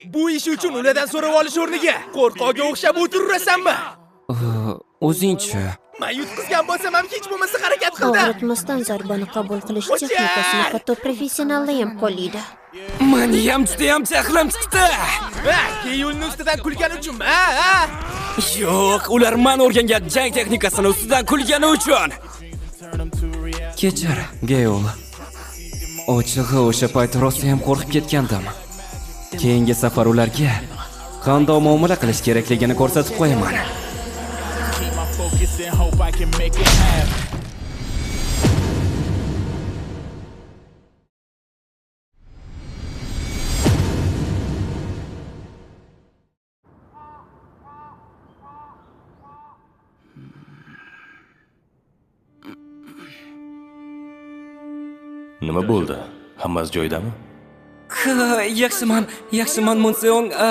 Bu ish uchun ulardan so'rab olish o'rniga qo'rqoqqa o'xshab o'tirasanmi? O'zingchi. Men yutqizgan bo'lsam ham hech bo'lmasa harakat qildim. Og'ritmasdan zarbani qabul qilish texnikasini hatto professionallar ham qo'llaydi. Meni ham judayam jahlim chiqdi. Keyin yo'lning ustidan kulgani uchunmi? Ha? Yo'q, ular men o'rgangan jang texnikasini ustidan kulgani uchun. Kechir, Geol. Ochig'i o'sha payt rosa ham qo'rqib ketgandim. Keyingi safar ularga qanday muomala qilish kerakligini ko'rsatib qo'yaman. Nima bo'ldi? Hammasi joyidami? Yaxshiman, Monseong.